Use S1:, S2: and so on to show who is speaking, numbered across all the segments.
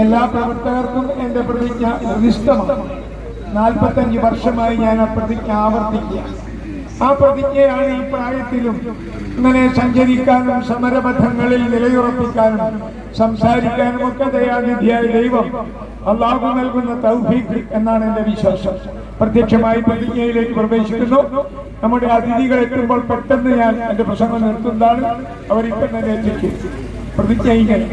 S1: എല്ലാ പ്രവർത്തകർക്കും എൻ്റെ പ്രതിജ്ഞ നിർദ്ദിഷ്ടമാണ്. 45 വർഷമായി ഞാൻ ആ പ്രതിജ്ഞ ആവർത്തിക്കുക. ആ പ്രതിജ്ഞയാണ് ഈ പ്രായത്തിലും ഇങ്ങനെ സഞ്ചരിക്കാനും സമരബദ്ധങ്ങളിൽ നിലയുറപ്പിക്കാനും സംസാരിക്കാനും ഒക്കെ ദയാനിധിയായ ദൈവം അള്ളാഹു നൽകുന്ന തൗഫീഖ് എന്നാണ് എൻ്റെ വിശ്വാസം. പ്രത്യക്ഷമായി പ്രതിജ്ഞയിലേക്ക് പ്രവേശിക്കുന്നു. നമ്മുടെ അതിഥികൾ എത്തുമ്പോൾ പെട്ടെന്ന് ഞാൻ എൻ്റെ പ്രസംഗം നിർത്തുന്നതാണ്. അവരിപ്പം തന്നെ എത്തിക്കും. പ്രതിജ്ഞയിക്കാൻ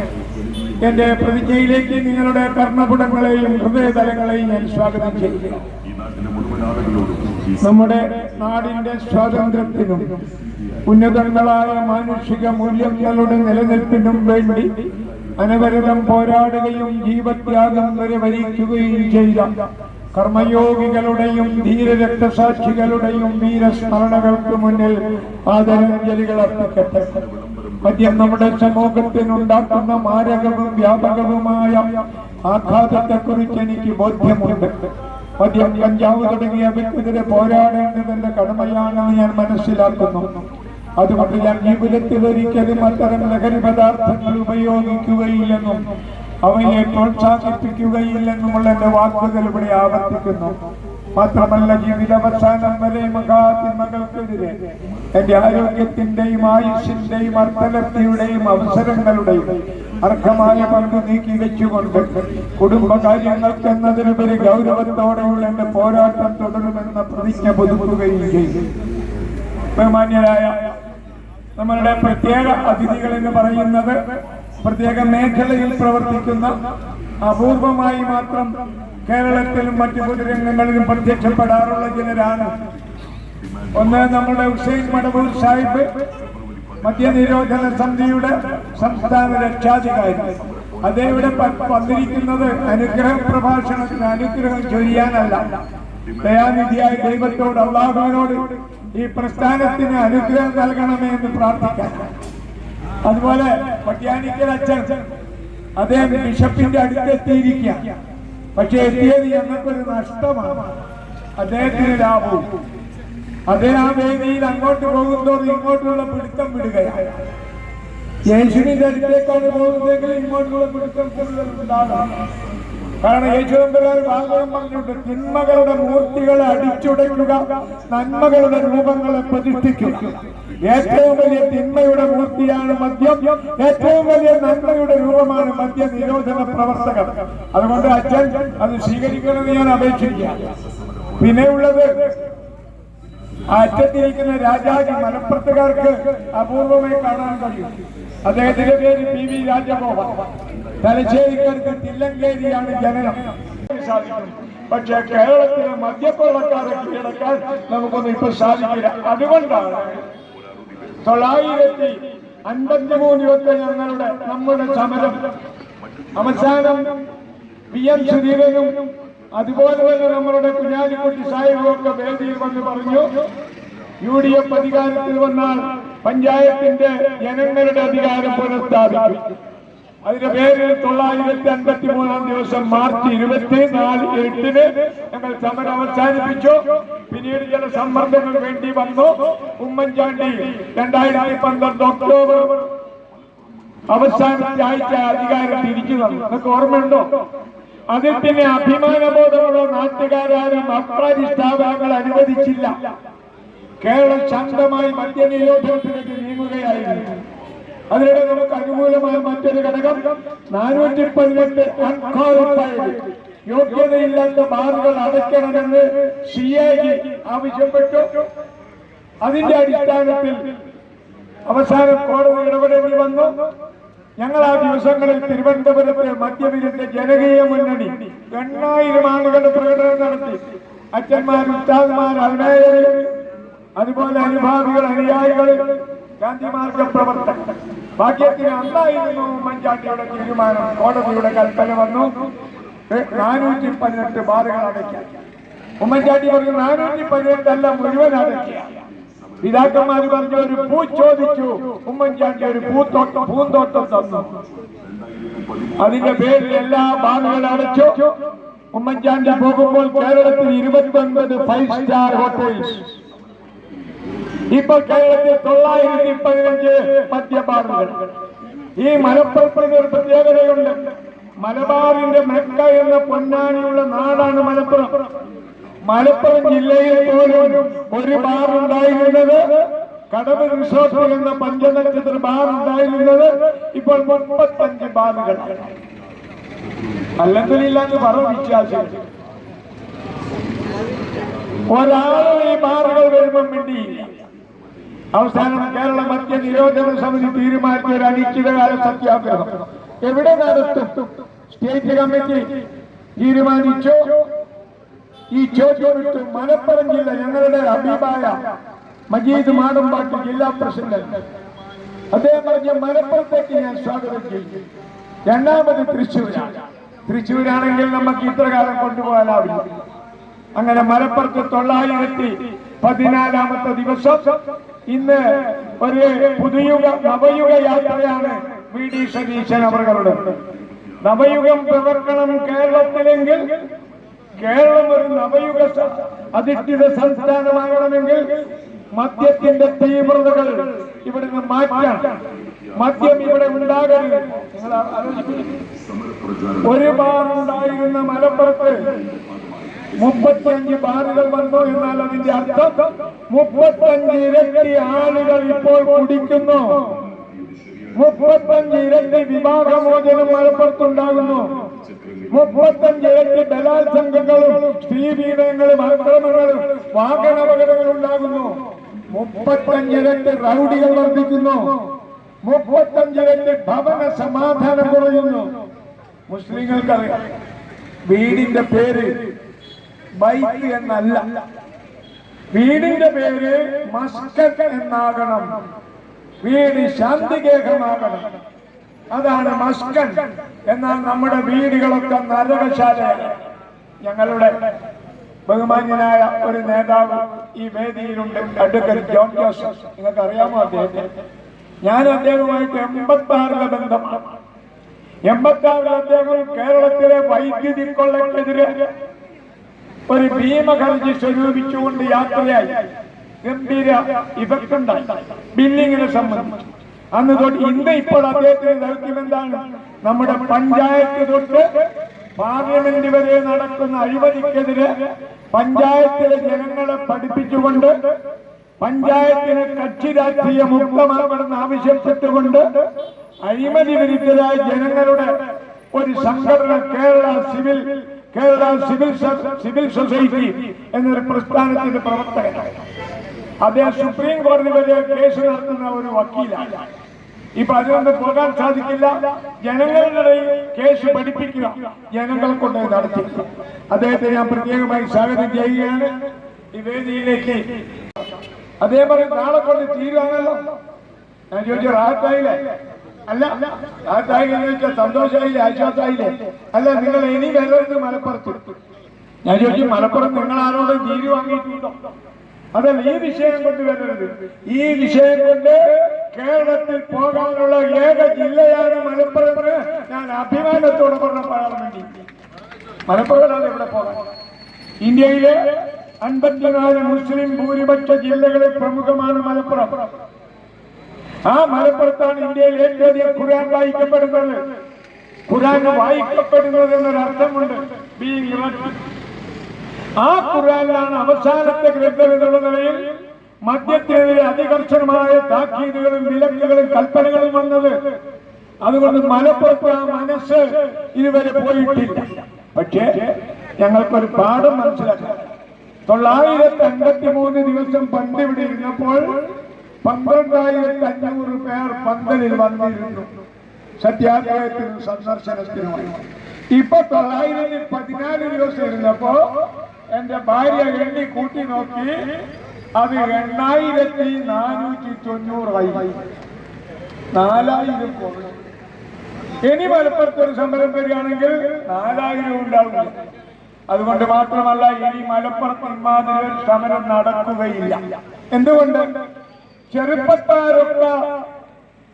S1: എൻ്റെ പ്രതിജ്ഞയിലേക്ക് നിങ്ങളുടെ കർണപുടങ്ങളെയും ഹൃദയതലങ്ങളെയും ഞാൻ സ്വാഗതം ചെയ്യുന്നു. നമ്മുടെ നാടിന്റെ സ്വാതന്ത്ര്യത്തിനും ഉന്നതങ്ങളായ മാനുഷിക മൂല്യങ്ങളുടെ നിലനിൽപ്പിനും വേണ്ടി അനവരതം പോരാടുകയും ജീവത്യാഗം വരെ വരിക്കുകയും ചെയ്ത കർമ്മയോഗികളുടെയും ധീരരക്തസാക്ഷികളുടെയും വീരസ്മരണകൾക്ക് മുന്നിൽ ആദരാഞ്ജലികൾ അർപ്പിക്കട്ടെ. മദ്യം നമ്മുടെ സമൂഹത്തിനുണ്ടാക്കുന്ന മാരകവും വ്യാപകവുമായ ആഘാതത്തെക്കുറിച്ച് എനിക്ക് ബോധ്യമുണ്ട്. മദ്യം, കഞ്ചാവ് തുടങ്ങിയവയ്ക്കെതിരെ പോരാടേണ്ടതിന്റെ കടമയാണെന്ന് ഞാൻ മനസ്സിലാക്കുന്നു. അതുകൊണ്ട് ഞാൻ ജീവിതത്തിൽ ഒരിക്കലും അത്തരം ലഹരി പദാർത്ഥങ്ങൾ ഉപയോഗിക്കുകയില്ലെന്നും അവയെ പ്രോത്സാഹിപ്പിക്കുകയില്ലെന്നുമുള്ള എന്റെ വാക്കുകൾ ഇവിടെ ആവർത്തിക്കുന്നു. മാത്രമല്ല, ജീവിതാവസാനം വരെ മഹാതിന്മകൾക്കെതിരെ എന്റെ ആരോഗ്യത്തിന്റെയും ആയുഷിന്റെയും അർത്ഥലബ്ധിയുടെയും അവസരങ്ങളുടെയും അർഹമായ പങ്ക് നീക്കി വെച്ചുകൊണ്ട് കുടുംബകാര്യങ്ങൾക്കെന്നതിനുപരി ഗൗരവത്തോടെയുള്ള എന്റെ പോരാട്ടം തുടരുമെന്ന പ്രതിജ്ഞ പുതുക്കുകയും ചെയ്തു. ബഹുമാന്യരായ നമ്മളുടെ പ്രത്യേക അതിഥികൾ എന്ന് പറയുന്നത് പ്രത്യേക മേഖലയിൽ പ്രവർത്തിക്കുന്ന അപൂർവമായി മാത്രം കേരളത്തിലും മറ്റു പൊതുരംഗങ്ങളിലും പ്രത്യക്ഷപ്പെടാറുള്ള ചിലരാണ്. ഒന്ന്, നമ്മുടെ ഹുസൈൻ മടവൂർ സാഹിബ്, മദ്യനിരോധന സമിതിയുടെ സംസ്ഥാന രക്ഷാധികാരി. അദ്ദേഹം ഇവിടെ വന്നിരിക്കുന്നത് അനുഗ്രഹ പ്രഭാഷണത്തിന് അനുഗ്രഹം ചൊരിയാനല്ല, ദയാനിധിയായ ദൈവത്തോട്, അള്ളാഹുവിനോട് ഈ പ്രസ്ഥാനത്തിന് അനുഗ്രഹം നൽകണമേ എന്ന് പ്രാർത്ഥിക്കാൻ. അതുപോലെ പട്യാനിക്കൽ അച്ഛൻ, അദ്ദേഹം ബിഷപ്പിന്റെ അടുത്തെത്തിയിരിക്കുക. പക്ഷെ എത്തിയത് ഞങ്ങൾക്കൊരു നഷ്ടമാണ്, അദ്ദേഹത്തിന് ലാഭവും. അദ്ദേഹം ആ വേദിയിൽ അങ്ങോട്ട് പോകുന്നതോറും ഇങ്ങോട്ടുള്ള പിടുത്തം വിടുകയാണ്. യേശുവിന്റെ അടുത്തേക്കാണ് പോകുന്നതെങ്കിൽ ഇങ്ങോട്ടുള്ള പിടുത്തം കൂടുതൽ ഉണ്ടാകാം. കാരണം യേശുദമ്പുരാൻ ഭാഗം പറഞ്ഞിട്ട് തിന്മകളുടെ മൂർത്തികളെ അടിച്ചുടയ്ക്കുക, നന്മകളുടെ രൂപങ്ങളെ പ്രതിഷ്ഠിക്കുക. ഏറ്റവും വലിയ തിന്മയുടെ മൂർത്തിയാണ് മദ്യം, ഏറ്റവും വലിയ നന്മയുടെ രൂപമാണ് മദ്യ നിരോധന പ്രവർത്തകർ. അതുകൊണ്ട് അച്ഛൻ അത് സ്വീകരിക്കണമെന്ന് ഞാൻ അപേക്ഷിക്കുക. പിന്നെയുള്ളത്, ആ അച്ഛത്തിരിക്കുന്ന രാജാജി മലപ്പുറത്തുകാർക്ക് അപൂർവമായി കാണാൻ കഴിയും. അദ്ദേഹത്തിന്റെ പേര് PV രാജഗോപാൽ. തലശ്ശേരിക്കാർക്ക് തില്ലങ്കേരിയാണ് ജനനം. പക്ഷെ കേരളത്തിലെ മദ്യക്കൊള്ളക്കാരെ കീഴടക്കാൻ നമുക്കൊന്നും ഇപ്പൊ സാധിക്കില്ല. അതുകൊണ്ടാണ് 953 നമ്മുടെ സമരം അവസാനം PM സുധീരനും അതുപോലെ തന്നെ നമ്മളുടെ കുഞ്ഞാലിക്കുട്ടി സാഹിബും ഒക്കെ വേദിയിൽ വന്ന് പറഞ്ഞു, UDF അധികാരത്തിൽ വന്നാൽ പഞ്ചായത്തിന്റെ ജനങ്ങളുടെ അധികാരം പുനഃസ്ഥാപിക്കും. അതിന്റെ പേരിൽ 953 ദിവസം മാർച്ച് 24 ഞങ്ങൾ സമരം അവസാനിപ്പിച്ചു. പിന്നീട് ചില സമ്മർദ്ദങ്ങൾ വേണ്ടി വന്നു. ഉമ്മൻചാണ്ടി 2012 ഒക്ടോബർ അവസാനത്തെ ആഴ്ച അധികാരം തിരിച്ചു തന്നു. നിങ്ങൾക്ക് ഓർമ്മയുണ്ടോ? അതിൽ പിന്നെ അഭിമാനബോധമുള്ള നാട്ടുകാരും അബ്കാരി സ്ഥാപനങ്ങൾ അനുവദിച്ചില്ല. കേരളം ശാന്തമായി മദ്യനിരോധനത്തിലേക്ക് നീങ്ങുകയായിരുന്നു. അതിനിടെ നമുക്ക് അനുകൂലമായ മറ്റൊരു ഘടകം 418 അൺക്വാളിഫൈഡ് യോഗ്യതയില്ലാത്ത ബാറുകൾ അടയ്ക്കണമെന്ന് CAG ആവശ്യപ്പെട്ടു. അതിന്റെ അടിസ്ഥാനത്തിൽ അവസാനം കോടതി ഇടപെടേണ്ടി വന്നു. ഞങ്ങൾ ആ ദിവസങ്ങളിൽ തിരുവനന്തപുരത്ത് മദ്യവിരുദ്ധ ജനകീയ മുന്നണി 8000 ആളുകളുടെ പ്രകടനം നടത്തി. അച്ഛന്മാർ, ഉസ്താദ്മാർ, അൽമേയർ, അതുപോലെ അനുഭാവികൾ, അനുയായികൾ, ഗാന്ധിമാർഗ പ്രവർത്തകർ. ഭാഗ്യത്തിന് അന്നായിരുന്നു ഉമ്മൻചാണ്ടിയുടെ തീരുമാനം. കോടതിയുടെ കൽപ്പന വന്നു 418 ബാറുകൾ അടയ്ക്കാൻ. ഉമ്മൻചാണ്ടി പറഞ്ഞു 418 അല്ല, മുഴുവൻ അടയ്ക്കുക. പിതാക്കന്മാർ പറഞ്ഞു, ഒരു പൂ ചോദിച്ചു, ഉമ്മൻചാണ്ടി ഒരു പൂന്തോട്ടം തന്നു. അതിന്റെ പേരിൽ എല്ലാ ബാറുകളും അടച്ചു. ഉമ്മൻചാണ്ടി പോകുമ്പോൾ കേരളത്തിൽ 29 5 സ്റ്റാർ ഹോട്ടൽസ്. ഇപ്പോൾ കേരളത്തിൽ 915 മദ്യബാറുകൾ. ഈ മലപ്പുറത്തിന് ഒരു പ്രത്യേകതയുണ്ട്. മലബാറിന്റെ മെക്ക എന്ന പൊന്നാനിയുള്ള നാടാണ് മലപ്പുറം. മലപ്പുറം ജില്ലയിൽ പോലും ഒരു ബാർ ഉണ്ടായിരുന്നത്, കടവ് റിസോർട്ട് എന്ന പഞ്ചനക്ഷത്ര ബാർ ഉണ്ടായിരുന്നത് ഇപ്പോൾ 35 ബാറുകൾ. അല്ലെങ്കിലില്ലാന്ന് പറഞ്ഞ വിശ്വാസം ഒരാളും ഈ ബാറുകൾ വരുമ്പം വേണ്ടിയില്ല. അവസാനം കേരള മദ്യ നിരോധന സമിതി തീരുമാനിച്ച ഒരു അനിശ്ചിതകാല സത്യാഗ്രഹം എവിടെ നടത്തും? സ്റ്റേറ്റ് കമ്മിറ്റി തീരുമാനിച്ചു. ഈ ചോദ്യം വിട്ടു മലപ്പുറം ജില്ല, ഞങ്ങളുടെ ഹബീബായ മജീദ് മാടമ്പാട്ട് ജില്ലാ പ്രസിഡന്റ്, അദ്ദേഹം പറഞ്ഞ മലപ്പുറത്തേക്ക് ഞാൻ സ്വാഗതം ചെയ്യും. രണ്ടാമത് തൃശ്ശൂരാണെങ്കിൽ നമുക്ക് ഇത്ര കാലം കൊണ്ടുപോകാനാവില്ല. അങ്ങനെ മലപ്പുറത്ത് 914 ദിവസം ഇന്ന് ഒരു നവയുഗ യാത്രയാണ് വി ഡി സതീശൻ അവരുടെ. നവയുഗം പിറക്കണം കേരളത്തിലെങ്കിൽ, കേരളം ഒരു നവയുഗ അധിഷ്ഠിത സംസ്ഥാനമാകണമെങ്കിൽ മദ്യത്തിന്റെ തീവ്രതകൾ ഇവിടുന്ന് മാറ്റാൻ, മദ്യം ഇവിടെ ഉണ്ടാകരുത്. നിങ്ങൾ ഒരു ബാർ ഉണ്ടായിരുന്ന മലപ്പുറത്ത് 35 ബാറുകൾ വന്നു. എന്നാൽ അതിന്റെ അർത്ഥം 35 ഇരട്ടി ആളുകൾ ഇപ്പോൾ കുടിക്കുന്നു. 35 ഇരട്ടി വിവാഹമോചനം മലപ്പുറത്തുണ്ടാകുന്നു. 35 ഇരട്ടി ബലാത്സംഗങ്ങളും സ്ത്രീപീഡനങ്ങളും അക്രമങ്ങളും വാഹനാപകടങ്ങളും ഉണ്ടാകുന്നു. 35 ഇരട്ടി റൗഡികൾ വർദ്ധിക്കുന്നു. 35 ഇരട്ടി ഭവന സമാധാനം കുറയുന്നു. മുസ്ലിങ്ങൾക്കറിയാം വീടിന്റെ പേര് ബൈക്ക് എന്നല്ല, വീടിന്റെ പേര് മസ്കറ്റ് എന്നാകണം. വീട് ശാന്തിഗേഹമാകണം, അതാണ് മസ്കൻ. എന്നാൽ നമ്മുടെ വീടുകളൊക്കെ നരകശാലയാണ്. ഞങ്ങളുടെ ബഹുമാന്യനായ ഒരു നേതാവ് ഈ വേദിയിലുണ്ട്, അഡ്വക്കേറ്റ് ജോൺ ജോസഫ്. നിങ്ങൾക്ക് അറിയാമോ അദ്ദേഹത്തെ? ഞാൻ അദ്ദേഹവുമായിട്ട് 86 ബന്ധമാണ്. 86 അദ്ദേഹം കേരളത്തിലെ വൈദ്യുതി കൊള്ളക്കെതിരെ ഒരു ഭീമഹർജി സ്വരൂപിച്ചുകൊണ്ട് യാത്രയായി. ഗംഭീര ഇഫക്ട് ഉണ്ടായി ബില്ലിങ്ങിനെ സംബന്ധിച്ച്. അന്ന് തൊട്ട് ഇന്ന് ഇപ്പോൾ അദ്ദേഹത്തിന്റെ ദൗത്യം എന്താണ്? നമ്മുടെ പഞ്ചായത്ത് തൊട്ട് പാർലമെന്റ് വരെ നടക്കുന്ന അഴിമതിക്കെതിരെ പഞ്ചായത്തിലെ ജനങ്ങളെ പഠിപ്പിച്ചുകൊണ്ട് പഞ്ചായത്തിനെ കക്ഷി രാഷ്ട്രീയ മുക്തമാക്കണമെന്ന് ആവശ്യപ്പെട്ടുകൊണ്ട് അഴിമതി വിരുദ്ധരായ ജനങ്ങളുടെ ഒരു സംഘടന കേരള സിവിൽ സൊസൈറ്റി എന്നൊരു പ്രസ്ഥാനത്തിന്റെ പ്രവർത്തകനാണ്. അദ്ദേഹം സുപ്രീം കോടതി വരെ കേസ് നടത്തുന്ന ഒരു വക്കീലാണ്. ഇപ്പൊ അതുകൊണ്ട് പോകാൻ സാധിക്കില്ല. ജനങ്ങളുടെ കേസ് പഠിപ്പിക്കുക, ജനങ്ങൾ കൊണ്ട് നടത്തി. അദ്ദേഹത്തെ ഞാൻ പ്രത്യേകമായി സ്വാഗതം ചെയ്യുകയാണ് ഈ വേദിയിലേക്ക്. അദ്ദേഹം പറയും നാളെ കൊണ്ട് തീരുവാണല്ലോ. ഞാൻ ചോദിച്ചു റാഹത്തായില്ലേ? അല്ല, റാഹത്തായില്ലെന്ന് ചോദിച്ചാൽ സന്തോഷമായില്ലേ, ആശ്വാസമായില്ലേ? അല്ല, നിങ്ങൾ ഇനി വരരുത് മലപ്പുറത്ത്. ഞാൻ ചോദിച്ചു മലപ്പുറം നിങ്ങൾ ആരോടും തീരു വാങ്ങിയിട്ടുണ്ടോ? അതല്ല, ഈ വിഷയം കൊണ്ട് വരരുത്. ഈ വിഷയം കൊണ്ട് കേരളത്തിൽ പോകാനുള്ള ഏക ജില്ലയാണ് മലപ്പുറം. ഞാൻ അഭിമാനത്തോടെ പറയാൻ വേണ്ടി മലപ്പുറത്താണ് ഇവിടെ പോകാൻ. ഇന്ത്യയിലെ 54 മുസ്ലിം ഭൂരിപക്ഷ ജില്ലകളിൽ പ്രമുഖമാണ് മലപ്പുറം. ആ മലപ്പുറത്താണ് ഇന്ത്യയിൽ ഏറ്റവും അധികം ഖുർആൻ വായിക്കപ്പെടുന്നത്. ഖുർആൻ വായിക്കപ്പെടുന്നത് എന്നൊരർത്ഥമുണ്ട്. ആ ഖുർആനിലാണ് അവസാനത്തെ ഗ്രന്ഥം എന്നുള്ള നിലയിൽ മദ്യത്തിനെതിരെ അതികർശനമായ താക്കീതുകളും വിലക്കുകളും കൽപ്പനകളും വന്നത്. അതുകൊണ്ട് മലപ്പുറത്ത് ആ മനസ്സ് ഇതുവരെ പോയിട്ടില്ല. പക്ഷേ ഞങ്ങൾക്കൊരു പാഠം മനസ്സിലാക്കാം. 953 ദിവസം പണ്ട് ഇവിടെ ഇരുന്നപ്പോൾ 12,500 പേർ പന്തലിൽ വന്നിരുന്നു സത്യാഗ്രഹത്തിനും സന്ദർശനത്തിനുമായി. ഇപ്പൊ 914 ദിവസം ഇരുന്നപ്പോ എന്റെ ഭാര്യ എണ്ണി കൂട്ടി നോക്കി, അത് 8,490 4000 പോകും. ഇനി മലപ്പുറത്ത് ഒരു സമരം വരികയാണെങ്കിൽ 4000 ഉണ്ടാവില്ല. അതുകൊണ്ട് മാത്രമല്ല, ഇനി മലപ്പുറത്ത് ഇമാതിരി ഒരു സമരം നടക്കുകയില്ല. എന്തുകൊണ്ട്? ചെറുപ്പക്കാരൊക്കെ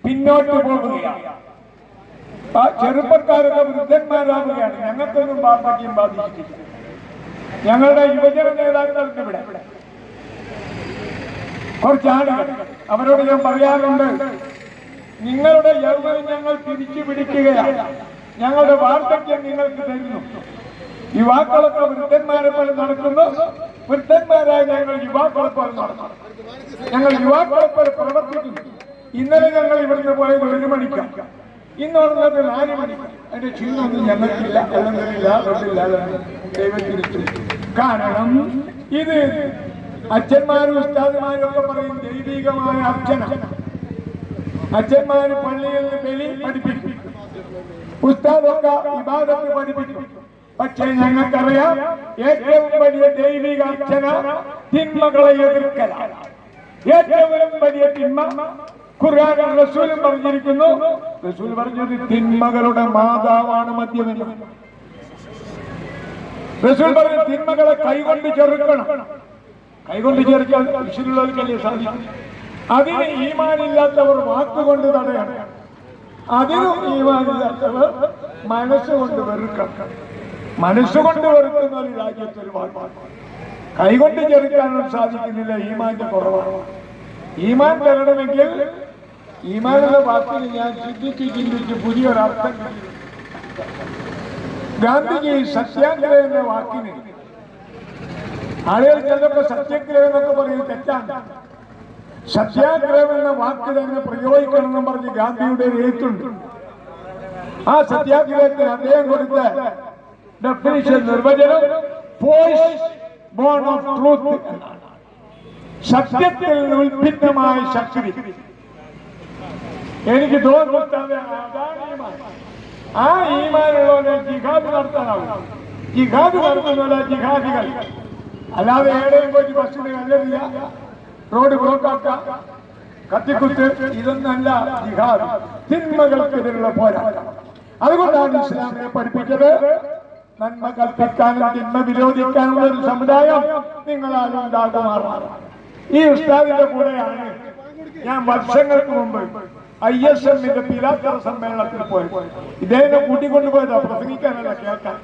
S1: പിന്നോട്ട് പോകുകയാണ്. ആ ചെറുപ്പക്കാരൊക്കെ വൃദ്ധന്മാരാകുകയാണ്. ഞങ്ങൾക്കൊന്നും വാർദ്ധക്യം ബാധിച്ചിട്ടില്ല. ഞങ്ങളുടെ യുവജന നേതാക്കൾക്ക് ഇവിടെ കുറച്ച് ആളുകൾ, അവരോട് ഞാൻ പറയാറുണ്ട്, നിങ്ങളുടെ യൗവനം ഞങ്ങൾ തിരിച്ചു പിടിക്കുകയാണ്. ഞങ്ങളുടെ വാർദ്ധക്യം നിങ്ങൾക്ക് തരുന്നു. യുവാക്കളൊക്കെ വൃദ്ധന്മാരെ പോലെ നടക്കുന്നു, വൃദ്ധന്മാരായ ഞങ്ങൾ യുവാക്കളെ പോലെ നടക്കുന്നു. ഞങ്ങൾ യുവാക്കളെ പോലെ പ്രവർത്തിക്കുന്നു. ഇന്നലെ ഞങ്ങൾ ഇവിടുന്ന് പോയത് 1 മണിക്കാണ്, ഇന്നുള്ളത് 4 മണിക്ക്. അതിന്റെ ക്ഷീണമൊന്നും ഞങ്ങൾക്കില്ല, അല്ലെന്നില്ല, ദൈവത്തിരിച്ചു. കാരണം ഇത് അച്ഛന്മാരും ഉസ്താദുമാരും ഒക്കെ പറയും ദൈവികമായ അർച്ചന. അച്ഛന്മാര് പള്ളിയിൽ ബലി പഠിപ്പിക്കും, ഉസ്താദൊക്കെ ഇബാദത്ത് പഠിപ്പിക്കും. പക്ഷേ ഞങ്ങൾക്കറിയാം ഏറ്റവും വലിയ ദൈവിക അർച്ചന തിന്മകളെ എതിർക്കലാണ്. ഏറ്റവും വലിയ തിന്മ ഖുർആനിൽ റസൂലും പറഞ്ഞിരിക്കുന്നു. റസൂൽ പറഞ്ഞത് തിന്മകളുടെ മാതാവാണ് മദ്യമെന്ന്. റസൂൽ പറഞ്ഞ തിന്മകളെ കൈകൊണ്ട് ചെറുക്കണം. കൈകൊണ്ട് ചെറുക്കാൻ വിശുദ്ധുള്ളവർക്കല്ലേ സാധിക്കും. അതിന് ഈമാനില്ലാത്തവർ വാക്കുകൊണ്ട് തടയണം. അതിനും ഈമാനില്ലാത്തവർ മനസ്സുകൊണ്ട് വെറുക്കണം. മനസ്സുകൊണ്ട് വെറുക്കുന്ന ഒരു രാജ്യത്ത് ഒരുപാട് കൈകൊണ്ട് ചെറുക്കാനും സാധിക്കുന്നില്ല. ഈമാന്റെ കുറവാണ്. ഈമാൻ തരണമെങ്കിൽ ഈമാൻ എന്ന വാക്കിന് ഞാൻ ചിന്തിച്ച് പുതിയൊരർത്ഥം. ഗാന്ധിജി സത്യാഗ്രഹം എന്ന വാക്കിന് ആളുകൾ ചിലപ്പോൾ സത്യാഗ്രഹം എന്നൊക്കെ പറയുന്നത് തെറ്റാണ്. സത്യാഗ്രഹം എന്ന വാക്ക് തന്നെ പ്രയോഗിക്കണം എന്ന് പറഞ്ഞ് ഗാന്ധിയുടെ ഒരു എഴുത്തുണ്ട്. ആ സത്യാഗ്രഹത്തിന് അദ്ദേഹം കൊടുത്ത ഡെഫിനിഷൻ, നിർവചനം ഫോഴ്സ് ബോൺ ഓഫ് ട്രൂത്ത് എന്നാണ്. സത്യത്തിൽ ഉത്ഭിന്നമായ ശക്തി. എനിക്ക് തോന്നുന്നത് ആ ഈമാനുള്ളവരെ ജിഹാദ് നടത്താനാവും. ജിഹാദ് നടത്തുന്നവരെ ജിഹാദികൾ. അല്ലാതെ എവിടെയും പോയി ബസ്സിന് കല്ലറില്ല, റോഡ് ബ്ലോക്കാക്ക, കത്തിക്കുത്ത്, ഇതൊന്നല്ല ജിഹാദ്. തിന്മകൾക്കെതിരെയുള്ള പോരാട്ടം. അതുകൊണ്ടാണ് ഇസ്ലാമിനെ പഠിപ്പിച്ചത് നന്മ കൽപ്പിക്കാനും തിന്മ വിരോധിക്കാനുള്ള ഒരു സമുദായം നിങ്ങളാലും ഉണ്ടാകുമാറാണ്. ഈ ഉസ്താദിന്റെ കൂടെയാണ് ഞാൻ വർഷങ്ങൾക്ക് മുമ്പ് ISMന്റെ പിലാത്തറ സമ്മേളനത്തിൽ പോയത്. ഇദ്ദേഹത്തെ കൂട്ടിക്കൊണ്ടുപോയതാ, പ്രസംഗിക്കാനല്ല, കേൾക്കാൻ.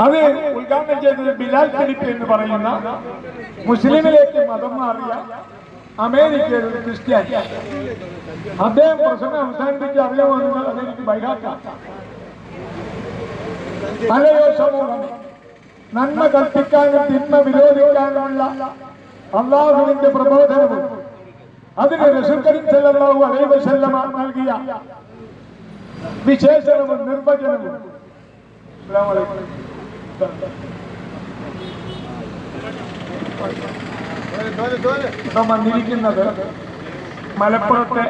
S1: അത് ഉദ്ഘാടനം ചെയ്തത് ബിലാൽ ഫിലിപ്പ് എന്ന് പറയുന്ന മുസ്ലിമിലേക്ക് മതം മാറിയ അമേരിക്കയിൽ ഒരു ക്രിസ്ത്യാനി. അദ്ദേഹം പ്രസംഗം അവസാനിപ്പിച്ച് അറിയാമെന്ന് അതെനിക്ക് ബൈഹാക്കാം. അല്ലയോ സമൂഹമേ, നന്മ കൽപ്പിക്കാനും തിന്മ വിരോധിക്കാനുമുള്ള അല്ലാഹുവിന്റെ പ്രബോധനവും അതിന് റസൂൽ കരീം സല്ലല്ലാഹു അലൈഹി വസല്ലമ നൽകിയ വിശേഷണവും നിർവചനവും. ഇപ്പം വന്നിരിക്കുന്നത് മലപ്പുറത്തെ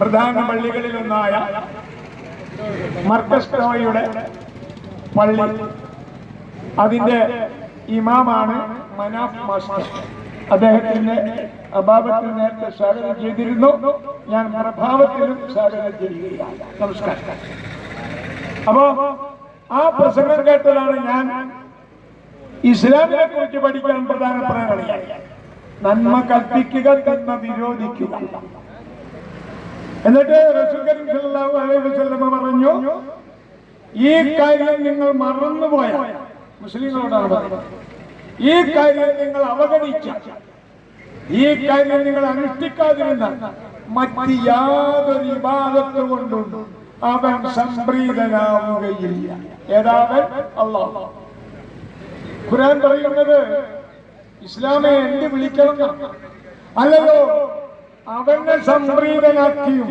S1: പ്രധാന പള്ളികളിലൊന്നായ മർക്കസ് ടോയുടെ പള്ളി. അതിന്റെ ഇമാമാണ് മനാഫ് മാസ്റ്റർ. അദ്ദേഹത്തിന്റെ അഭാവത്തിൽ നേരത്തെ സ്വാഗതം ചെയ്തിരുന്നു. ഞാൻ പ്രഭാവത്തിലും സ്വാഗതം ചെയ്യുകയാണ്. നമസ്കാരം. അപ്പോ ആ പ്രസംഗം കേട്ടതാണ് ഞാൻ ഇസ്ലാമിനെ കുറിച്ച് പഠിക്കാൻ പ്രധാനപ്പെട്ട കളിയായി. നന്മ കൽപ്പിക്കുക, തിന്മ വിരോധിക്കുക. എന്നിട്ട് റസൂൽ കരീം സല്ലല്ലാഹു അലൈഹി വസല്ലം പറഞ്ഞു, ഈ കാര്യം നിങ്ങൾ മറന്നുപോയാൽ, മുസ്ലിങ്ങളോടാണ് പറഞ്ഞത്, ഈ കാര്യം നിങ്ങൾ അവഗണിച്ച, ഈ കാര്യം നിങ്ങൾ അനുഷ്ഠിക്കാതിരുന്ന മറ്റ് യാതൊരു ഇബാദത്ത് കൊണ്ടും അവൻ സംപ്രീതനാവുകയില്ല. ഏതാവൻ? അല്ലാഹ്. ഖുർആൻ പറയുന്നത് ഇസ്ലാമെ എന്ത് വിളിക്കണം? അല്ലയോ അവനെ സംപ്രീതനാക്കിയും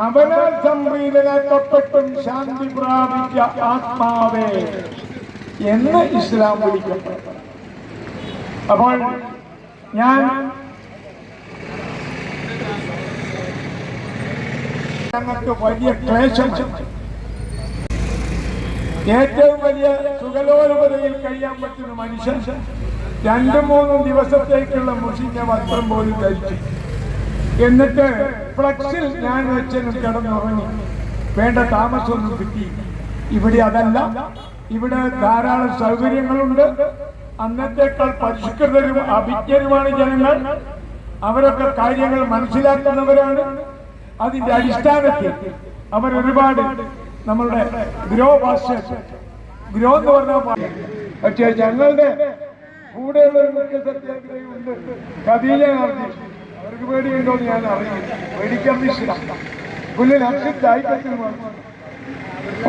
S1: അവനാൽ സംപ്രീതനാക്കപ്പെട്ടും ശാന്തി പ്രാപിച്ച ആത്മാവേ എന്ന് ഇസ്ലാം വിളിക്കപ്പെട്ടു. അപ്പോൾ ഞാൻ ഞങ്ങൾക്ക് വലിയ ക്ലേശം, ഏറ്റവും വലിയ സുഖലോലുപതയിൽ കഴിയാൻ പറ്റുന്ന മനുഷ്യൻ 2-3 ദിവസത്തേക്കുള്ള മുഷിഞ്ഞ വസ്ത്രം പോലും ധരിച്ചു. എന്നിട്ട് ഫ്ലക്സിൽ ഞാൻ വെച്ചെന്ന് കിടന്നുറങ്ങി. വേണ്ട താമസമൊന്നും കിട്ടിയില്ല. ഇവിടെ അതല്ല, ഇവിടെ ധാരാളം സൗകര്യങ്ങളുണ്ട്. അന്നത്തേക്കാൾ പരിഷ്കൃതരും അഭിജ്ഞരുമാണ് ജനങ്ങൾ. അവരൊക്കെ കാര്യങ്ങൾ മനസ്സിലാക്കുന്നവരാണ്. അതിന്റെ അടിസ്ഥാനത്തിൽ അവർ ഒരുപാട് നമ്മളുടെ ഗ്രോ എന്ന് പറഞ്ഞാൽ, പക്ഷേ ഞങ്ങളുടെ കൂടെയുള്ള ഒരു മുഖ്യ സത്യാഗ്രഹിയുണ്ട്, ഖദീജ. അവർക്ക് പേടിയുണ്ടോ എന്ന് ഞാൻ അറിയില്ല. പേടിക്കാൻ ഇഷ്ടം.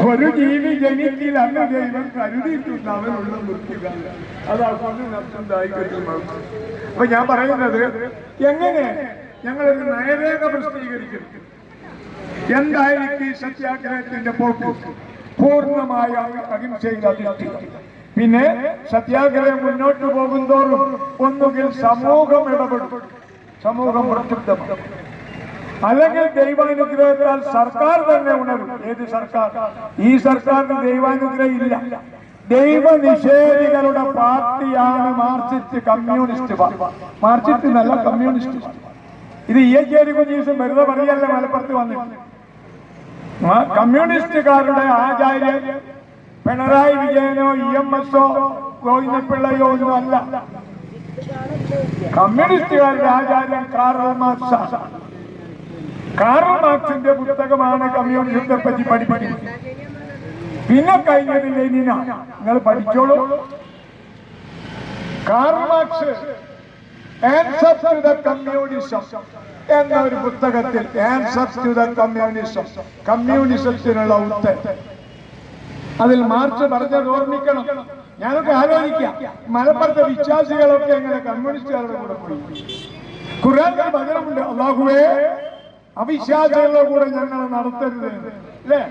S1: ഒരു ജീവി ജനിക്കിൽ അന്ന് ദൈവം കരുതിയിട്ടുണ്ട് അവനുള്ള മൃത്യുകാലം. അതാ അപ്പൊ ഞാൻ പറയുന്നത്, എങ്ങനെ ഞങ്ങളൊരു നയരേഖ പ്രസിദ്ധീകരിക്കും. എന്തായിരിക്കും ഈ സത്യാഗ്രഹത്തിന്റെ പോക്ക്? പൂർണ്ണമായ അഹിംസയിൽ അധിഷ്ഠിതം. പിന്നെ സത്യാഗ്രഹം മുന്നോട്ട് പോകുന്തോറും ഒന്നുകിൽ സമൂഹം ഇടപെടും, സമൂഹം പ്രക്ഷുബ്ധം, അല്ലെങ്കിൽ ദൈവാനുഗ്രഹത്താൽ സർക്കാർ തന്നെ ഉണരും. ഏത് സർക്കാർ? ഈ സർക്കാരിന് ദൈവാനുഗ്രഹം ഇല്ല. ദൈവനിഷേധികളുടെ പാർട്ടിയാണ് മാർക്സിസ്റ്റ് കമ്മ്യൂണിസ്റ്റ് പാർട്ടി. മാർക്സിസ്റ്റ് നല്ല കമ്മ്യൂണിസ്റ്റ്. ഇത് EHD കുഞ്ഞീസും വെറുതെ പറയല്ല, മലപ്പുറത്ത് വന്നിട്ട് കമ്മ്യൂണിസ്റ്റുകാരുടെ ആചാര്യൻ പിണറായി വിജയനോ EMS ഗോവിന്ദപിള്ളയോ ഒന്നും അല്ല. കമ്മ്യൂണിസ്റ്റുകാരുടെ ആചാര്യൻ കാറൽ മാർക്സ്. കാറൽ മാർക്സിന്റെ പുസ്തകമാണ് കമ്മ്യൂണിസത്തെ പറ്റി പഠിപ്പിക്കുന്നത്. പിന്നെ കഴിഞ്ഞത് ലെനിന. നിങ്ങൾ പഠിച്ചോളൂ. Karl Marx answer to the communism എന്ന ഒരു പുസ്തകത്തിൽ ആൻസർ ടു ദ കമ്മ്യൂണിസം, കമ്മ്യൂണിസത്തിനുള്ള ഉത്തരം, അതിൽ മാർക്സ് പറഞ്ഞത് ഓർമ്മിക്കണം. ഞാനൊക്കെ ആലോചിക്കാം, മലപ്പുറത്തെ വിശ്വാസികളൊക്കെ എങ്ങനെ കമ്മ്യൂണിസ്റ്റുകാരുടെ കൂടെ പോയി. ഖുർആനിൽ വചനമുണ്ട്, അല്ലാഹുവേ അവിശ്വാസികളുടെ കൂടെ ഞങ്ങൾ നടത്തരുത്. അല്ലേ?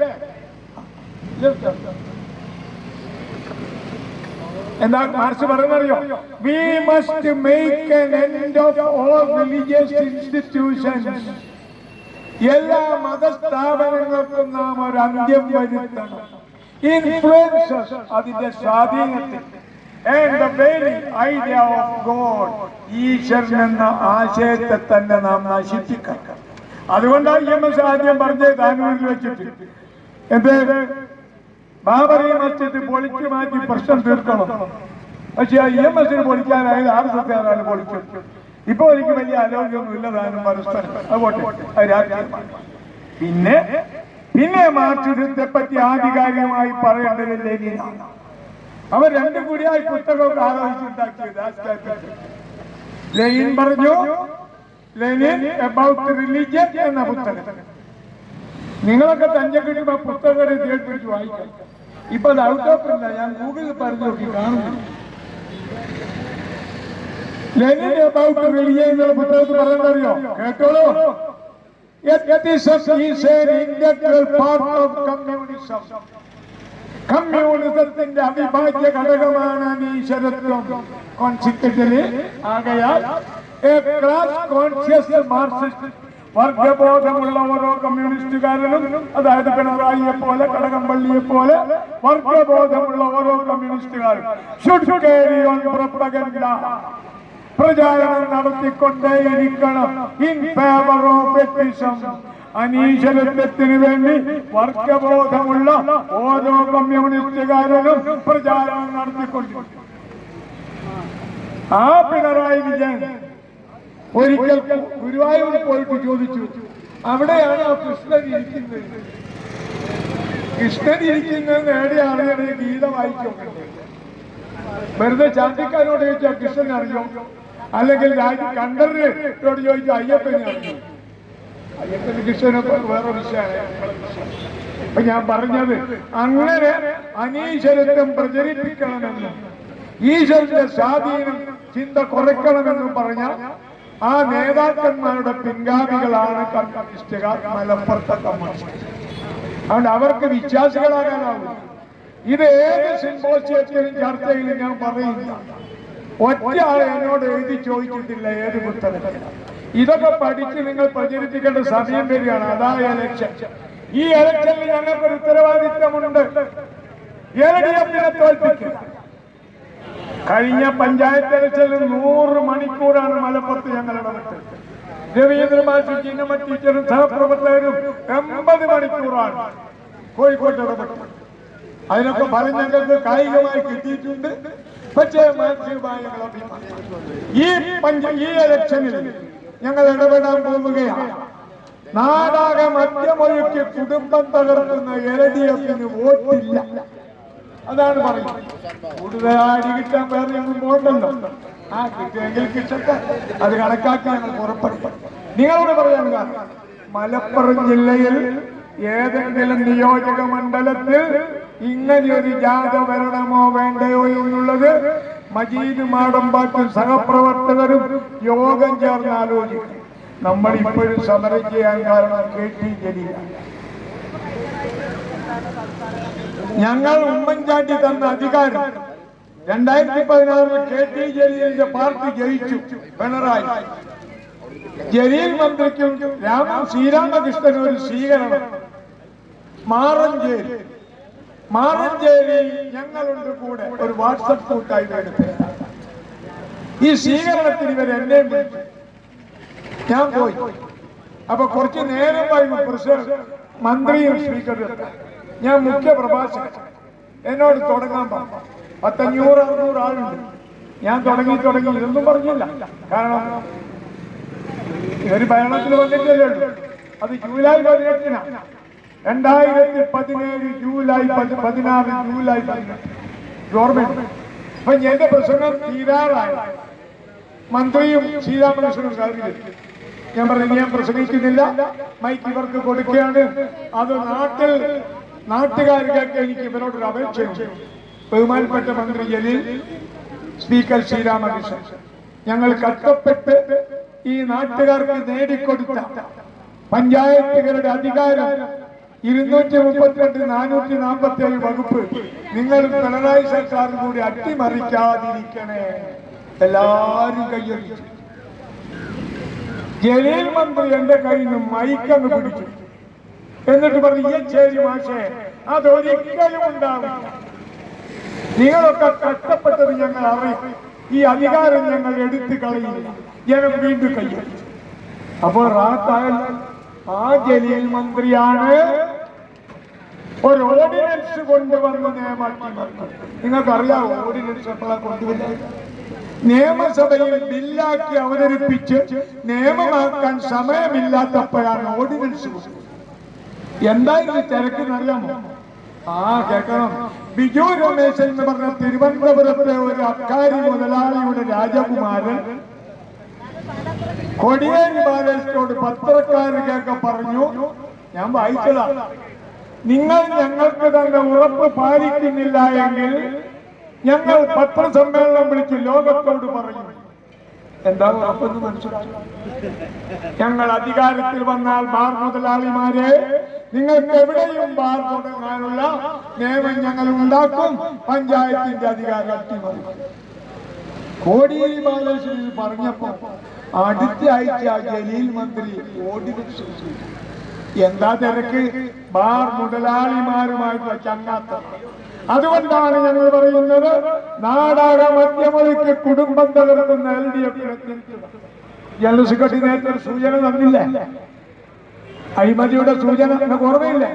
S1: എന്താ മാർക്സ് പറയുന്നറിയോ? We must make an end of all religious institutions. എല്ലാ മതസ്ഥാപനങ്ങൾക്കും നാം ഒരു അന്ത്യം വരുത്തണം. ഇൻഫ്ലുവൻസസ്, അതിന്റെ സ്വാധീനത്തിൽ, and the very idea of God, ഈശ്വരൻ എന്ന ആശയത്തെ തന്നെ നാം നശിപ്പിക്കണം. അതുകൊണ്ടാണ് EMS ആദ്യം പറഞ്ഞത് കാനൂരിൽ വെച്ചിട്ട്, എന്ത് ബാബറി മസ്ജിദ് പൊളിച്ചു മാറ്റി പ്രശ്നം തീർക്കണം. പക്ഷെ EMS പൊളിക്കാനായത് RSSകാരാണ് പൊളിച്ചു. ഇപ്പൊ എനിക്ക് വലിയ ആലോചനയൊന്നും ഇല്ലതാനും പരസ്പരം. അതുപോട്ടെ, അത് രാഷ്ട്രീയമാണ്. പിന്നെ മാർക്സിസത്തെ പറ്റി ആധികാരികമായി പറയേണ്ടത് ലെനിനാണ്. അവർ രണ്ടും കൂടിയായി പുസ്തകമൊക്കെ ആലോചിച്ചുണ്ടാക്കിയത്. ലെനിൻ പറഞ്ഞു, ലെനിൻ അബൌട്ട് റിലിജിയൻ എന്ന പുസ്തകം. നിങ്ങളൊക്കെ തഞ്ചം കിട്ടുമ്പോ പുസ്തകം തിയേറ്ററിച്ച് വായിക്കാം. ഇപ്പൊ അത് ഔട്ട് ഓഫ് ഇല്ല, ഞാൻ ഗൂഗിളിൽ പറഞ്ഞു നോക്കി കാണുന്നു. ലെനിൻ അബൌട്ട് റിലിജിയൻ എന്നുള്ള പുസ്തകത്തിൽ പറയുന്നറിയോ? കേട്ടോളൂ. കമ്മ്യൂണിസത്തിന്റെ അവിഭാജ്യ ഘടകമാണ് അനീശ്വരത്വം. കോൺസിക്വന്റ്ലി ആകയാൽ ക്ലാസ് കോൺഷ്യസ് മാർക്സിസ്റ്റ്, വർഗബോധമുള്ള ഓരോ കമ്മ്യൂണിസ്റ്റുകാരനും, അതായത് പിണറായിയെ പോലെ കടകംപള്ളിയെ പോലെ വർഗബോധമുള്ള ഓരോ കമ്മ്യൂണിസ്റ്റുകാരും ഷുഡ് ക്യാരി ഓൺ പ്രൊപ്പഗൻഡ, പ്രചാരണം നടത്തിക്കൊണ്ടേയിരിക്കണം. ഇൻ ഫേവർ ഓഫ് എത്തിസം, അനീശ്വരത്വത്തിന് വേണ്ടി വർഗബോധമുള്ള ഓരോ കമ്മ്യൂണിസ്റ്റുകാരനും പ്രചാരണം നടത്തിക്കൊണ്ടിരിക്കും. ആ പിണറായി വിജയൻ ഒരിക്കൽ ഗുരുവായൂരിൽ പോയിട്ട് ചോദിച്ചു, അവിടെയാണ് ആ കൃഷ്ണൻ ഇരിക്കുന്നത്. കൃഷ്ണൻ ഇരിക്കുന്നത് എവിടെയാണ്? ഗീത വായിച്ചു. വെറുതെ ചാണ്ടിക്കാരോട് ചോദിച്ചാൽ കൃഷ്ണൻ അറിയോ? അല്ലെങ്കിൽ കണ്ടറിനോട് ചോദിച്ചാൽ അയ്യപ്പനെ അറിയോ? അയ്യപ്പന് കൃഷ്ണനൊക്കെ വേറെ വിഷയമാണ്. അപ്പൊ ഞാൻ പറഞ്ഞത്, അങ്ങനെ അനീശ്വരത്വം പ്രചരിപ്പിക്കണമെന്നും ഈശ്വരന്റെ സ്വാധീനം ചിന്ത കുറയ്ക്കണമെന്നും പറഞ്ഞ ആ നേതാക്കന്മാരുടെ പിൻഗാമികളാണ് കമ്മ്യൂണിസ്റ്റുകാർ, മലപ്പുറത്തെ കമ്മ്യൂണിസ്റ്റ്. അതുകൊണ്ട് അവർക്ക് വിശ്വാസികളാകാനാവും. ഇത് ഏത് സിംബോസിയത്തിലും ചർച്ചയിലും ഞാൻ പറയില്ല. ഒറ്റ ആൾ എന്നോട് എഴുതി ചോദിച്ചിട്ടില്ല ഏത് പുസ്തകത്തിൽ. ഇതൊക്കെ പഠിച്ച് നിങ്ങൾ പ്രചരിപ്പിക്കേണ്ട സമയം വരികയാണ്. അതാണ് എലക്ഷൻ. ഈ എലക്ഷനിൽ ഞങ്ങൾക്കൊരു ഉത്തരവാദിത്തമുണ്ട്. LDFനെ തോൽപ്പിക്കുക. കഴിഞ്ഞ പഞ്ചായത്ത് ഇലക്ഷനിൽ 100 മണിക്കൂറാണ് മലപ്പുറത്ത് ഞങ്ങൾ ഇടപെട്ടത്. രവീന്ദ്ര മാഷി, ചിന്നമ്മ ടീച്ചറും സഹപ്രവർത്തകരും 80 മണിക്കൂറാണ് കോഴിക്കോട്ട് ഇടപെട്ടത്. അതിനൊക്കെ ഫലം ഞങ്ങൾക്ക് കായികമായി കിട്ടിയിട്ടുണ്ട്. പക്ഷേ മാനസികമായ ഈ ഇലക്ഷനിൽ ഞങ്ങൾ ഇടപെടാൻ പോവുകയാണ്. നാടാകെ മദ്യമൊഴുക്കി കുടുംബം തകർക്കുന്ന LDFന് വോട്ടില്ല. അതാണ് പറയുന്നത്. കൂടുതൽ അടി കിട്ടാൻ വേറെ ഞങ്ങൾ പോകണ്ടല്ലോ. കിട്ടിയെങ്കിൽ കിട്ടട്ടെ, അത് കണക്കാക്കി ഞങ്ങൾ പുറപ്പെടും. നിങ്ങളോട് പറയാൻ കാരണം മലപ്പുറം ജില്ലയിൽ ഏതെങ്കിലും നിയോജക മണ്ഡലത്തിൽ ഇങ്ങനെയൊരു ജാഥ വരണമോ വേണ്ടയോ എന്നുള്ളത് മജീദ് മാടമ്പാട്ടും സഹപ്രവർത്തകരും യോഗം ചേർന്ന് ആലോചിക്കും. നമ്മൾ ഇപ്പോഴും സമരം ചെയ്യാൻ കാരണം KT ജലീലാണ്. ഞങ്ങൾ ഉമ്മൻചാണ്ടി തന്ന അധികാരം 2016 KT ജലീലിന്റെ പാർട്ടി ജയിച്ചു. പിണറായി ജലീൽ മന്ത്രിക്കും ശ്രീരാമകൃഷ്ണനും ഒരു സ്വീകരണം മാറഞ്ചേരി ഞങ്ങളുണ്ട് കൂടെ ഒരു വാട്സപ്പ് കൂട്ടായി എടുത്ത് ഈ സ്വീകരണത്തിന് ഇവർ എന്നെ വിളിച്ചു. ഞാൻ പോയി. അപ്പൊ കുറച്ചു നേരം പ്രസിഡന്റ് മന്ത്രിയും സ്പീക്കറും ഞാൻ മുഖ്യ പ്രഭാഷകൻ. എന്നോട് തുടങ്ങാൻ പറഞ്ഞു. 500-600 ആളുണ്ട്. ഞാൻ തുടങ്ങി ഇതൊന്നും പറഞ്ഞില്ല. കാരണം ഇവര് ഭരണത്തിൽ വന്നിട്ടല്ലേ ഉള്ളൂ. അത് ജൂലൈ 18-നാണ്. 2017 July 16 July 18 government. അപ്പൊ എന്റെ പ്രസംഗം തീരാറായി. മന്ത്രിയും ശ്രീരാമകൃഷ്ണനും കാര്യമില്ല. ഞാൻ പറഞ്ഞു ഞാൻ പ്രസംഗിക്കുന്നില്ല, മൈക്ക് ഇവർക്ക് കൊടുക്കുകയാണ്. അത് നാട്ടുകാർക്കൊക്കെ എനിക്ക് ഇവരോടൊരു അപേക്ഷയുണ്ട്. ബഹുമാനപ്പെട്ട മന്ത്രി ജലീൽ, സ്പീക്കർ ശ്രീരാമകൃഷ്ണൻ, ഞങ്ങൾ കഷ്ടപ്പെട്ട് ഈ നാട്ടുകാർക്ക് നേടിക്കൊടുത്ത പഞ്ചായത്തുകളുടെ അധികാരം 232 447 വകുപ്പ് നിങ്ങൾ പിണറായി സർക്കാർ കൂടി അട്ടിമറിക്കാതിരിക്കണേ. എല്ലാരും കയ്യൊഴിച്ചു. ജലീൽ മന്ത്രി എന്റെ കയ്യിൽ നിന്ന് മൈക്കങ്ങ് പിടിച്ചു. എന്നിട്ട് പറഞ്ഞു ശരി മാഷേ, അതൊരിക്കലും ഉണ്ടാവില്ല. നിങ്ങളൊക്കെ കഷ്ടപ്പെട്ടത് ഞങ്ങൾ അറിയും. ഈ അധികാരം ഞങ്ങൾ എടുത്തു കളയില്ല. ജനം വീണ്ടും കയ്യൊഴിച്ചു. അപ്പോൾ റാത്തായാലും ആ ജലീൽ മന്ത്രിയാണ് ഒരു ഓർഡിനൻസ് കൊണ്ടുവന്ന് നിയമമാക്കി. നിങ്ങൾക്കറിയാവോ ഓർഡിനൻസ് എപ്പോഴാണ് കൊണ്ടുവരുന്നത്? നിയമസഭയിൽ ബില്ലാക്കി അവതരിപ്പിച്ച് നിയമമാക്കാൻ സമയമില്ലാത്തപ്പോഴാണ് ഓർഡിനൻസ് കൊണ്ടുവരുന്നത്. എന്തായാലും തിരക്കെന്നറിയാമോ? കേൾക്കണം. ബിജു രമേശ് എന്ന് പറഞ്ഞ തിരുവനന്തപുരത്തെ ഒരു അബ്കാരി മുതലാളിയുടെ രാജകുമാരൻ കോടിയേരി ബാലകൃഷ്ണനോട് പത്രക്കാരൊക്കെ പറഞ്ഞു, ഞാൻ വായിച്ചതാ, നിങ്ങൾ ഞങ്ങൾക്ക് തന്നെ ഉറപ്പ് പാലിക്കുന്നില്ല എങ്കിൽ ഞങ്ങൾ പത്രസമ്മേളനം വിളിച്ച് ലോകത്തോട് പറയും. എന്താ ഉറപ്പെന്ന് മനസ്സിലാക്കി? ഞങ്ങൾ അധികാരത്തിൽ വന്നാൽ ബാർ മുതലാളിമാരെ നിങ്ങൾക്ക് എവിടെയും ബാർ തുടങ്ങാനുള്ള നിയമം ഞങ്ങൾ ഉണ്ടാക്കും. പഞ്ചായത്തിന്റെ അധികാരം അട്ടിമറിക്കും. കോടിയേരി ബാലകൃഷ്ണൻ പറഞ്ഞപ്പോ അടുത്ത ആഴ്ച ജലീൽ മന്ത്രി ഓർഡിനൻസ്. എന്താ തിരക്ക്? ബാർ മുതലാളിമാരുമായിട്ടുള്ള ചങ്ങാത്തം. അതുകൊണ്ടാണ് ഞങ്ങൾ പറയുന്നത്, നാടാക മധ്യമൊഴുക്ക് കുടുംബം തകർക്കുന്ന LDF ജനറൽ സെക്രട്ടറി നേരത്തെ ഒരു സൂചന തന്നില്ലേ? അഴിമതിയുടെ സൂചന ഓർമ്മയില്ലേ?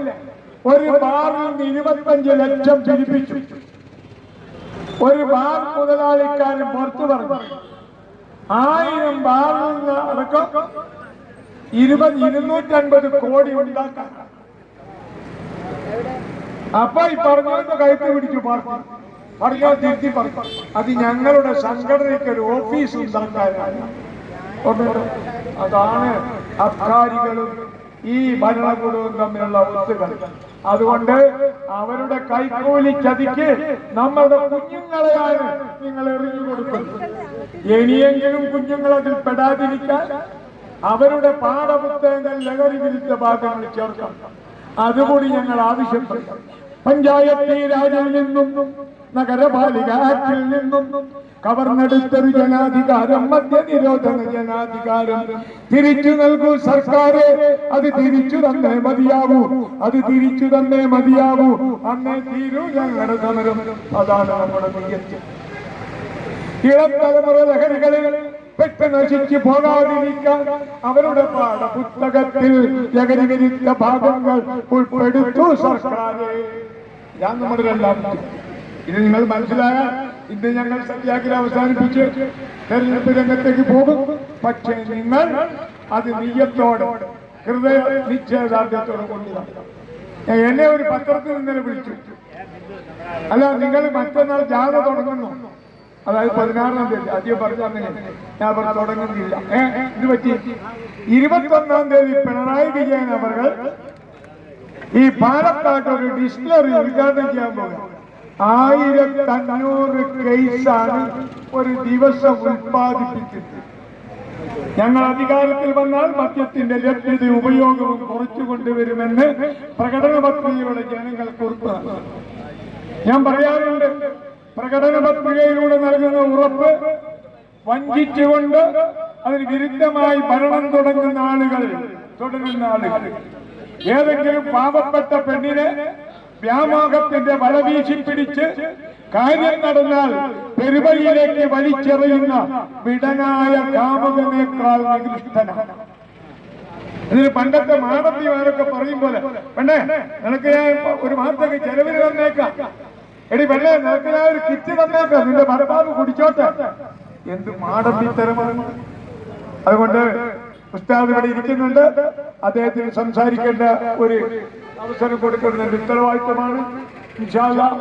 S1: ഒരു ബാറിൽ നിന്ന് 25 ലക്ഷം പിരിപ്പിച്ചു. ഒരു ബാർ മുതലാളിക്കാരൻ പുറത്തു പറഞ്ഞു 1000 ബാറിൽ നിന്ന് അടക്കം 250 കോടി ഉണ്ടാക്കാൻ. അപ്പൊ ഈ പറഞ്ഞതിന്റെ കയറ്റി പിടിച്ചു പറഞ്ഞോ തിരുത്തി പറഞ്ഞു. അത് ഞങ്ങളുടെ സംഘടനയ്ക്ക് ഒരു ഓഫീസ് ഉണ്ടാക്കാനാണ്. അതാണ് അബ്കാരികളും ഈ ഭരണകൂടവും തമ്മിലുള്ള ഒത്തുകളി. അതുകൊണ്ട് അവരുടെ കൈക്കൂലി ചതിക്ക് നമ്മളുടെ കുഞ്ഞുങ്ങളെയാണ് നിങ്ങൾ എറിഞ്ഞു കൊടുക്കുന്നത്. ഇനിയെങ്കിലും കുഞ്ഞുങ്ങൾ അതിൽ പെടാതിരിക്കാൻ അവരുടെ പാഠപുസ്തകങ്ങൾ ലഹരി വിരുദ്ധ ഭാഗങ്ങൾ ചേർക്കാം. അതുകൂടി ഞങ്ങൾ ആവശ്യപ്പെട്ടു. പഞ്ചായത്തി രാജിൽ നിന്നും നഗരപാലിക ആക്ടിൽ നിന്നും കവർന്നെടുത്തൊരു ജനാധികാരം, മദ്യനിരോധന ജനാധികാരം തിരിച്ചു നൽകൂ സർക്കാരെ. അത് തിരിച്ചു തന്നേ മതിയാവൂ. അന്നേ തീരൂ ഞങ്ങളുടെ സമരം. അതാണ് നമ്മുടെ നിയന്ത്രണം. ഇളം തലമുറ ലഹരികളിൽ പെട്ട് നശിച്ചു പോകാതിരിക്കാൻ അവരുടെ പാഠപുസ്തകത്തിൽ ലഹരി വിരുദ്ധ ഭാഗങ്ങൾ ഉൾപ്പെടുത്തു സർക്കാരെ. ഞാൻ നമ്മുടെ രണ്ടാമത്തെ ഇത് നിങ്ങൾ മനസ്സിലായ ഇന്ന് ഞങ്ങൾ സത്യാഗ്രഹം അവസാനിപ്പിച്ച് തെരഞ്ഞെടുപ്പ് രംഗത്തേക്ക് പോകും. പക്ഷേ നിങ്ങൾ അത് നിയ്യത്തോടെ ഹൃദയ നിശ്ചയദാർഢ്യത്തോടെ കൊണ്ടുവരണം. എന്നെ ഒരു പത്രത്തിൽ ഇന്നലെ വിളിച്ചു. അല്ല, നിങ്ങൾ മറ്റന്നാൾ ജാഥ തുടങ്ങുന്നു. അതായത് 16-ാം തീയതി ആദ്യം പറഞ്ഞ ഞാൻ അവിടെ തുടങ്ങുന്നില്ല. ഇത് പറ്റി 21-ാം തീയതി പിണറായി വിജയൻ അവർ ഈ പാലക്കാട്ട് ഒരു ഡിസ്റ്റിലറി ഉദ്ഘാടനം ചെയ്യാൻ പോകും. 1500 കേസാണ് ഒരു ദിവസം ഉത്പാദിപ്പിക്കുന്നത്. ഞങ്ങൾ അധികാരത്തിൽ വന്നാൽ മദ്യത്തിന്റെ ലഭ്യത ഉപയോഗവും കുറച്ചു കൊണ്ടുവരുമെന്ന് പ്രകടന പത്രികയിലൂടെ ജനങ്ങൾക്ക് ഉറപ്പ്. ഞാൻ പറയാറുണ്ട്, പ്രകടന പത്രികയിലൂടെ നൽകുന്ന ഉറപ്പ് വഞ്ചിച്ചുകൊണ്ട് അതിന് വിരുദ്ധമായി ഭരണം തുടങ്ങുന്ന ആളുകൾ ഏതെങ്കിലും പാവപ്പെട്ട പെണ്ണിനെ വ്യാമോഹത്തിന്റെ വല വീശി പിടിച്ച് കാര്യം നടന്നാൽ പെരുവഴിയിലേക്ക് വലിച്ചെറിയുന്ന വിടനായ കാമുകനേക്കാൾ നികൃഷ്ടനാണ്. ഇതിന് പണ്ടത്തെ മാടത്തിമാരൊക്കെ പറയും പോലെ, പെണ്ണേ നിനക്ക് ഞാൻ ഒരു മാസത്തേക്ക് ചെലവിന് തന്നേക്കാം, എടി പെണ്ണേ നിനക്ക് ഞാൻ ഒരു കിറ്റ് തന്നേക്കാം, നിന്റെ ഭർത്താവ് കുടിച്ചോട്ടെ. എന്ത് മാടത്തിത്തരമാണ്. അതുകൊണ്ട് ഉസ്താദ് ഇവിടെ ഇരിക്കുന്നുണ്ട്, അദ്ദേഹത്തിന് സംസാരിക്കേണ്ട ഒരു അവസരം കൊടുക്കുന്നത് ഉത്തരവാദിത്തമാണ്. ഇൻഷാ അല്ലാഹ്